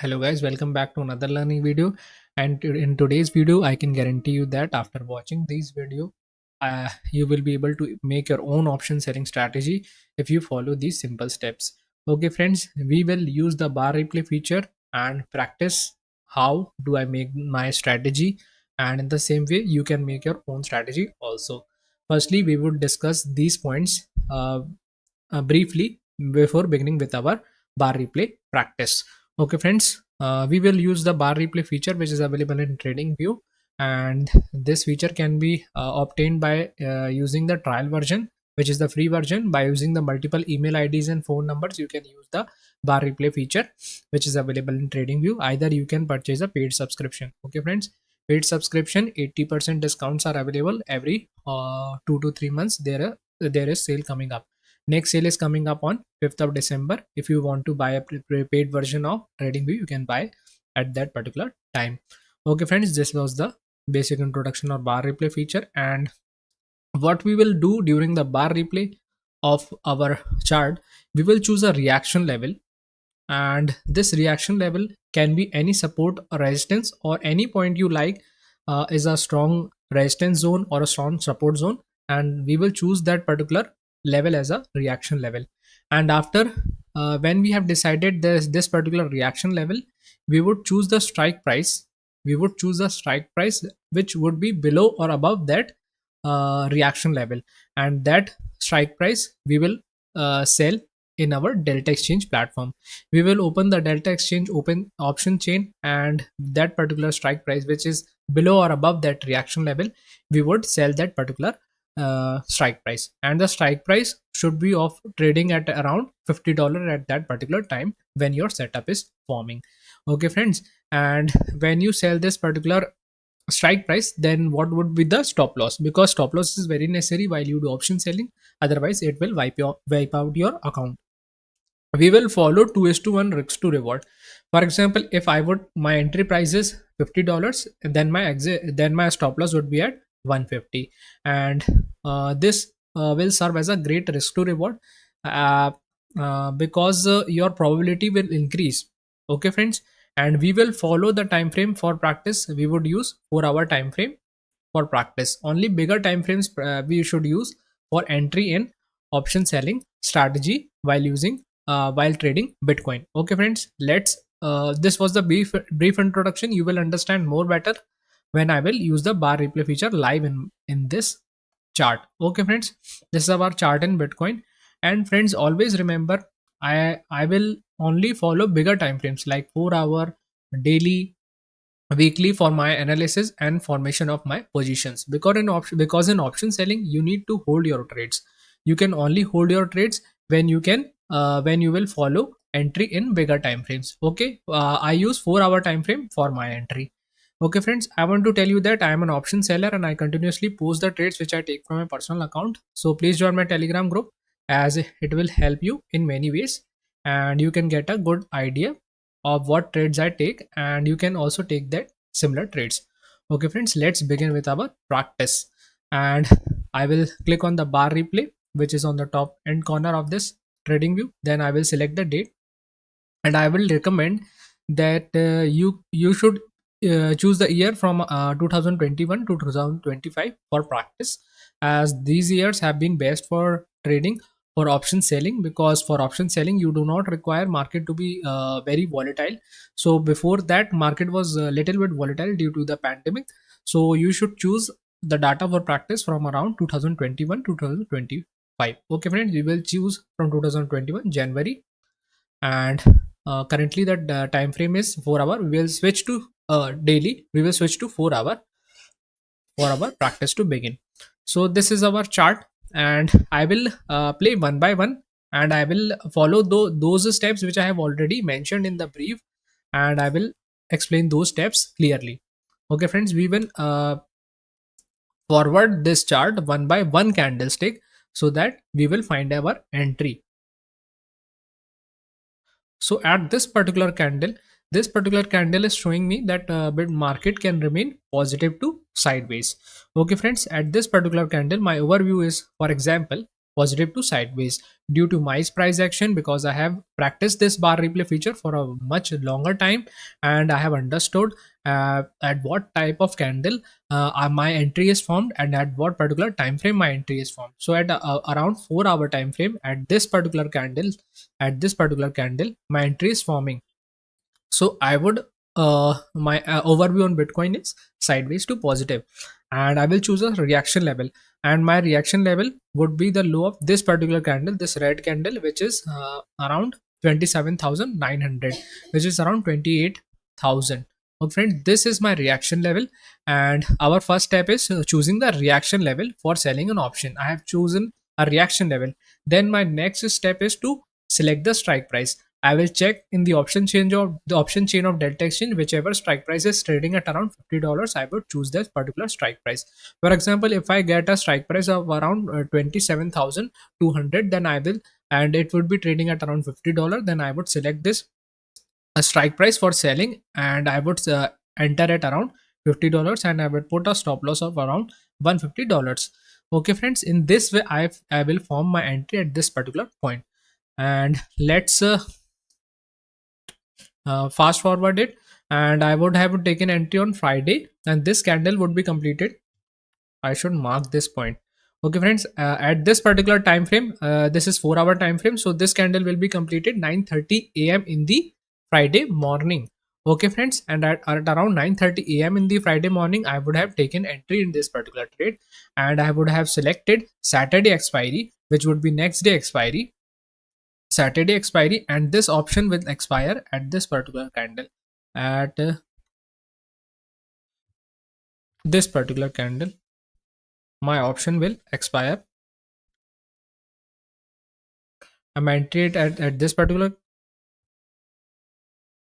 Hello guys, welcome back to another learning video. In today's video, I can guarantee you that after watching this video, you will be able to make your own option selling strategy if you follow these simple steps. Okay friends, we will use the bar replay feature and practice how do I make my strategy, and in the same way you can make your own strategy also. Firstly, we would discuss these points briefly before beginning with our bar replay practice. Okay friends, we will use the bar replay feature which is available in TradingView, and this feature can be obtained by using the trial version, which is the free version. By using the multiple email IDs and phone numbers, you can use the bar replay feature which is available in TradingView. Either you can purchase a paid subscription. Okay friends, paid subscription 80% discounts are available every 2 to 3 months. There is sale coming up. Next sale is coming up on 5th of December. If you want to buy a prepaid version of TradingView, you can buy at that particular time. Okay friends, this was the basic introduction of bar replay feature, and what we will do during the bar replay of our chart, we will choose a reaction level, and this reaction level can be any support or resistance, or any point you like is a strong resistance zone or a strong support zone, and we will choose that particular level as a reaction level. And after when we have decided this particular reaction level, we would choose the strike price. We would choose a strike price which would be below or above that reaction level, and that strike price we will sell in our delta exchange platform. We will open the delta exchange open option chain, and that particular strike price which is below or above that reaction level, we would sell that particular strike price, and the strike price should be of trading at around $50 at that particular time when your setup is forming. Okay friends, and when you sell this particular strike price, then what would be the stop loss? Because stop loss is very necessary while you do option selling, otherwise it will wipe out your account. We will follow 2 is to 1 risk to reward. For example, if I would, my entry price is $50, then my exit, then my stop loss would be at 150, and this will serve as a great risk to reward, uh, because your probability will increase. Okay friends, and we will follow the time frame for practice. We would use 4-hour time frame for practice. Only bigger time frames we should use for entry in option selling strategy while trading Bitcoin. Okay, friends, let's. This was the brief introduction. You will understand more better when I will use the bar replay feature live in this chart. Okay, friends, this is our chart in Bitcoin. And friends, always remember, I will only follow bigger time frames like 4-hour, daily, weekly for my analysis and formation of my positions. Because in option selling you need to hold your trades. You can only hold your trades when you will follow entry in bigger time frames. Okay, I use 4-hour time frame for my entry. Okay friends, I want to tell you that I am an option seller and I continuously post the trades which I take from my personal account. So please join my Telegram group, as it will help you in many ways, and you can get a good idea of what trades I take, and you can also take that similar trades. Okay friends, let's begin with our practice. And I will click on the bar replay which is on the top end corner of this trading view. Then I will select the date, and I will recommend that you should choose the year from 2021 to 2025 for practice, as these years have been best for trading for option selling. Because for option selling you do not require market to be very volatile. So before that, market was a little bit volatile due to the pandemic, so you should choose the data for practice from around 2021 to 2025. Okay friends, we will choose from 2021 January, and currently the time frame is 4 hour. We will switch to daily. We will switch to 4 hour for our practice to begin. So this is our chart, and I will play one by one, and I will follow those steps which I have already mentioned in the brief, and I will explain those steps clearly. Okay friends, we will forward this chart one by one candlestick so that we will find our entry. So at this particular candle is showing me that bit market can remain positive to sideways. Okay friends, at this particular candle, my overview is, for example, positive to sideways due to my price action, because I have practiced this bar replay feature for a much longer time, and I have understood at what type of candle my entry is formed, and at what particular time frame my entry is formed. So at around 4 hour time frame, at this particular candle my entry is forming. So I would my overview on Bitcoin is sideways to positive, and I will choose a reaction level, and my reaction level would be the low of this particular candle, this red candle, which is around 27,900, which is around 28,000. Okay friend, this is my reaction level, and our first step is choosing the reaction level for selling an option. I have chosen a reaction level. Then my next step is to select the strike price. I will check in the option chain of Delta Exchange, whichever strike price is trading at around $50. I would choose that particular strike price. For example, if I get a strike price of around 27,200, then I will, and it would be trading at around $50. Then I would select this a strike price for selling, and I would enter at around $50, and I would put a stop loss of around $150. Okay, friends, in this way, I will form my entry at this particular point, and let's fast forward it, and I would have taken entry on Friday, and this candle would be completed. I should mark this point. Okay friends, at this particular time frame, this is 4 hour time frame, so this candle will be completed 9:30 a.m. in the Friday morning. Okay friends, and at around 9:30 a.m. in the Friday morning, I would have taken entry in this particular trade, and I would have selected Saturday expiry, which would be next day expiry, Saturday expiry, and this option will expire at this particular candle, at this particular candle my option will expire. I'm entry it at this particular,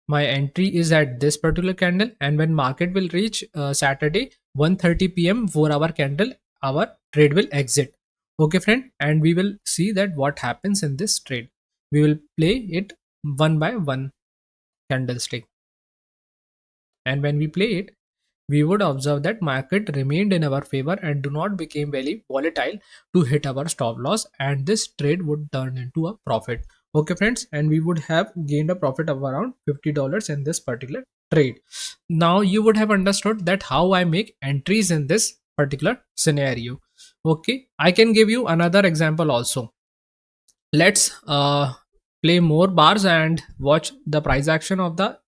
my entry is at this particular candle, and when market will reach Saturday 1:30 p.m. 4 hour candle, our trade will exit. Okay friend, and we will see that what happens in this trade. We will play it one by one candlestick, and when we play it, we would observe that market remained in our favor and do not become very volatile to hit our stop loss, and this trade would turn into a profit. Okay friends, and we would have gained a profit of around $50 in this particular trade. Now you would have understood that how I make entries in this particular scenario. Okay, I can give you another example also. Let's play more bars and watch the price action of the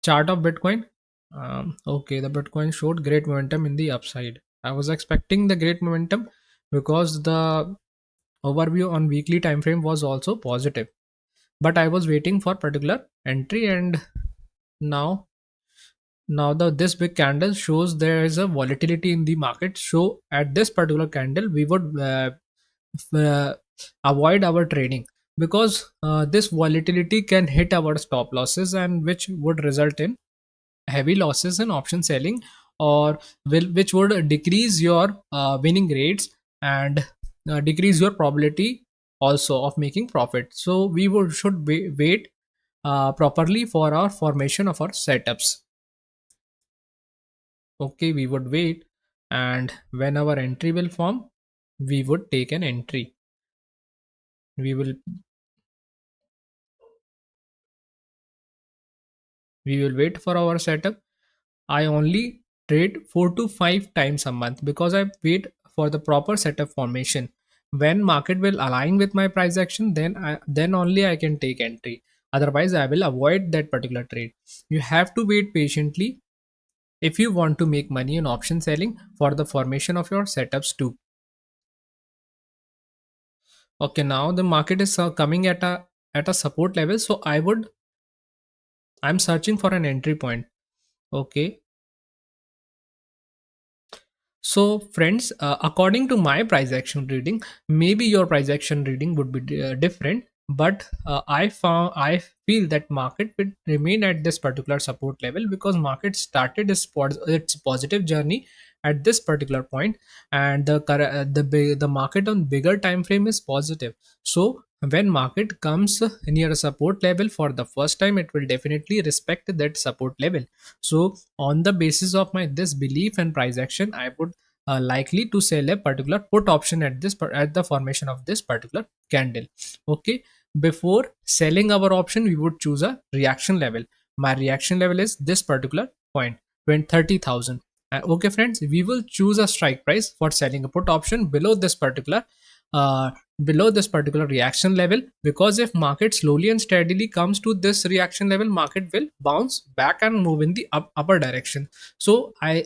chart of Bitcoin. Okay, the Bitcoin showed great momentum in the upside. I was expecting the great momentum because the overview on weekly time frame was also positive. But I was waiting for particular entry, and now the this big candle shows there is a volatility in the market. So at this particular candle, we would uh, avoid our trading, because this volatility can hit our stop losses, and which would result in heavy losses in option selling, or which would decrease your winning rates, and decrease your probability also of making profit. So we would should wait properly for our formation of our setups. Okay, we would wait, and when our entry will form, we would take an entry. We will we will wait for our setup. I only trade 4 to 5 times a month, because I wait for the proper setup formation. When market will align with my price action, then only I can take entry. Otherwise, I will avoid that particular trade. You have to wait patiently if you want to make money in option selling for the formation of your setups too. Okay, now the market is coming at a support level, so I'm searching for an entry point. Okay, so, friends, according to my price action reading, maybe your price action reading would be different, but I feel that market will remain at this particular support level, because market started its positive journey at this particular point, and the market on bigger time frame is positive. So when market comes near a support level for the first time, it will definitely respect that support level. So on the basis of my this belief and price action, I would likely to sell a particular put option at at the formation of this particular candle. Okay, before selling our option we would choose a reaction level. My reaction level is this particular point, when 30,000. Okay friends, we will choose a strike price for selling a put option uh, below this particular reaction level, because if market slowly and steadily comes to this reaction level, market will bounce back and move in the upper direction. So I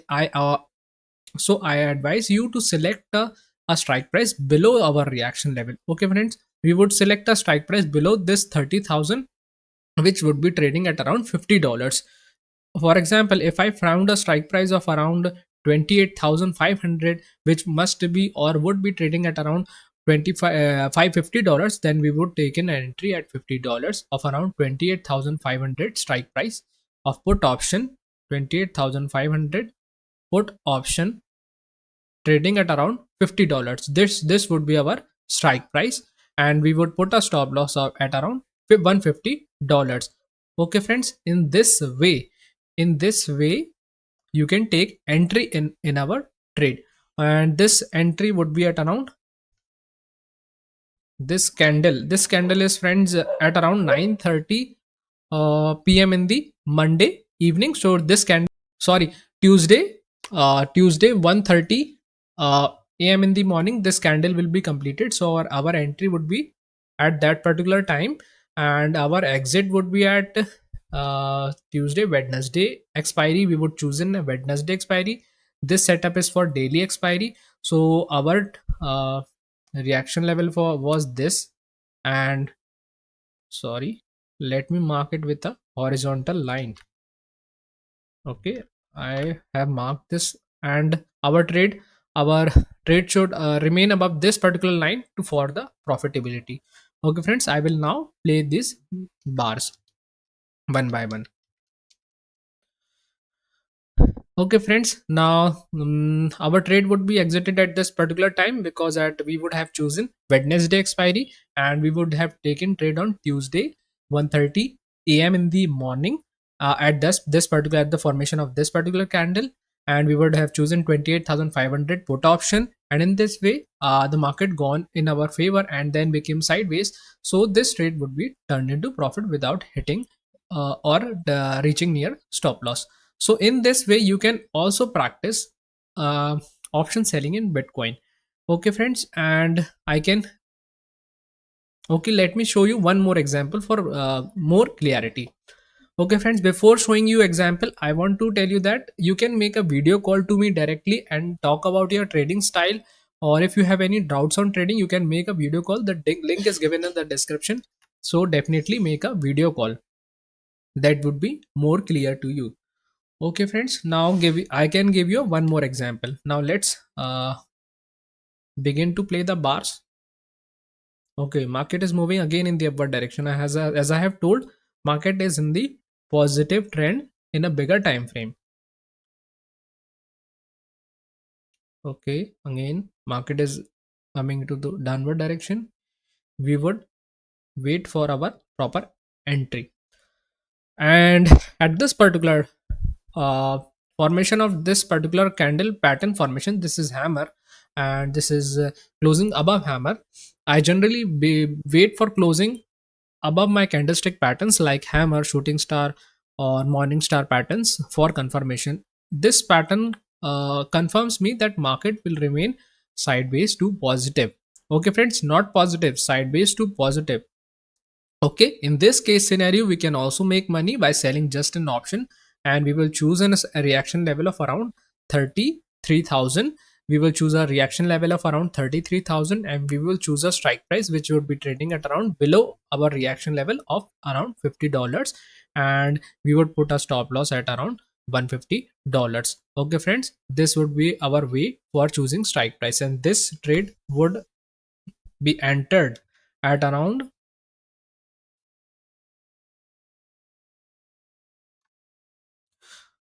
advise you to select a strike price below our reaction level. Okay friends, we would select a strike price below this 30,000, which would be trading at around $50. For example, if I found a strike price of around 28,500, which must be or would be trading at around 25 $550, then we would take an entry at $50 of around 28,500 strike price of put option. 28,500 put option trading at around $50. This would be our strike price, and we would put a stop loss of at around $150. Okay friends, in this way you can take entry in our trade, and this entry would be at around this candle is friends at around 9:30 p.m. in the Monday evening. So this candle, sorry, tuesday Tuesday 1:30 a.m. in the morning, this candle will be completed. So our entry would be at that particular time, and our exit would be at Tuesday Wednesday expiry. We would choose in a Wednesday expiry. This setup is for daily expiry. So our reaction level for was this, and sorry, let me mark it with a horizontal line. Okay, I have marked this, and our trade should remain above this particular line to for the profitability. Okay friends, I will now play these bars one by one. Okay friends, now our trade would be exited at this particular time, because at we would have chosen Wednesday expiry, and we would have taken trade on Tuesday 1:30 a.m. in the morning, at this particular at the formation of this particular candle, and we would have chosen 28,500 put option, and in this way the market gone in our favor and then became sideways. So this trade would be turned into profit without hitting or reaching near stop loss. So in this way you can also practice uh, option selling in Bitcoin. Okay friends, and I can, okay, let me show you one more example for more clarity. Okay friends, before showing you example, I want to tell you that you can make a video call to me directly and talk about your trading style, or if you have any doubts on trading, you can make a video call. The link is given in the description. So definitely make a video call, that would be more clear to you. Okay friends, now I can give you one more example. Now let's begin to play the bars. Okay, market is moving again in the upward direction. As I have told, market is in the positive trend in a bigger time frame. Okay, again market is coming to the downward direction. We would wait for our proper entry, and at this particular uh, formation of this particular candle pattern formation, this is hammer, and this is closing above hammer. I generally wait for closing above my candlestick patterns like hammer, shooting star, or morning star patterns for confirmation. This pattern confirms me that market will remain sideways to positive. Okay friends, not positive, sideways to positive. Okay, in this case scenario, we can also make money by selling just an option, and we will choose a reaction level of around 33,000. We will choose a reaction level of around 33,000, and we will choose a strike price which would be trading at around below our reaction level of around $50, and we would put a stop loss at around $150. Okay, friends, this would be our way for choosing strike price, and this trade would be entered at around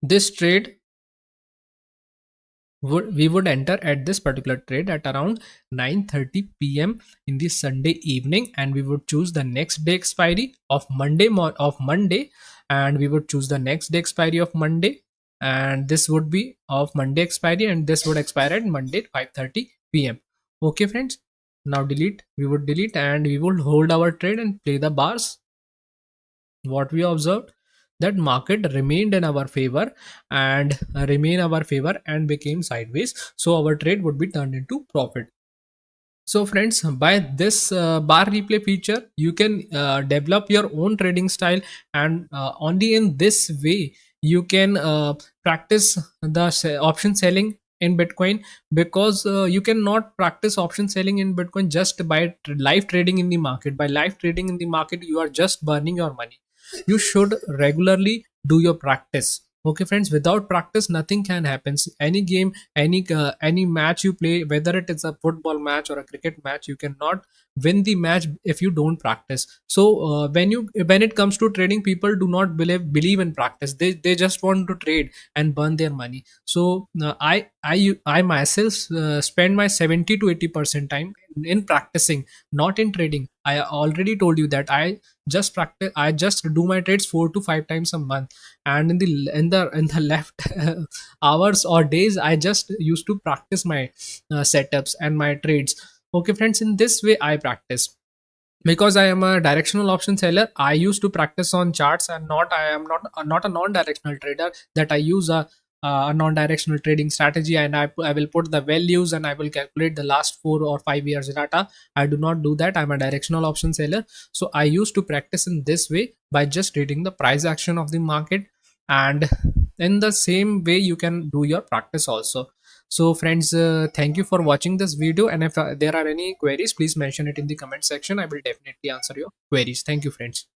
this trade we would enter at this particular trade at around 9:30 p.m. in the Sunday evening, and we would choose the next day expiry of Monday, and we would choose the next day expiry of Monday, and this would be of Monday expiry, and this would expire at Monday 5:30 p.m. Okay, friends. Now delete. We would delete, and we will hold our trade and play the bars. What we observed, that market remained in our favor and remain our favor and became sideways. So our trade would be turned into profit. So, friends, by this bar replay feature, you can develop your own trading style, and only in this way you can practice the option selling in Bitcoin, because you cannot practice option selling in Bitcoin just by live trading in the market. By live trading in the market, you are just burning your money. You should regularly do your practice. Okay, friends, without practice, nothing can happen. Any game, any match you play, whether it is a football match or a cricket match, you cannot win the match if you don't practice. So when it comes to trading, people do not believe in practice. They just want to trade and burn their money. So I myself spend my 70 to 80% time in practicing, not in trading. I already told you that I just do my trades 4 to 5 times a month, and in the left hours or days, I just used to practice my setups and my trades. Okay, friends, in this way I practice. Because I am a directional option seller, I used to practice on charts, and not I am not a non-directional trader that I use a non-directional trading strategy, and I will put the values and I will calculate the last 4 or 5 years data. I do not do that. I'm a directional option seller. So I used to practice in this way by just reading the price action of the market, and in the same way you can do your practice also. So, friends, thank you for watching this video. And if there are any queries, please mention it in the comment section. I will definitely answer your queries. Thank you, friends.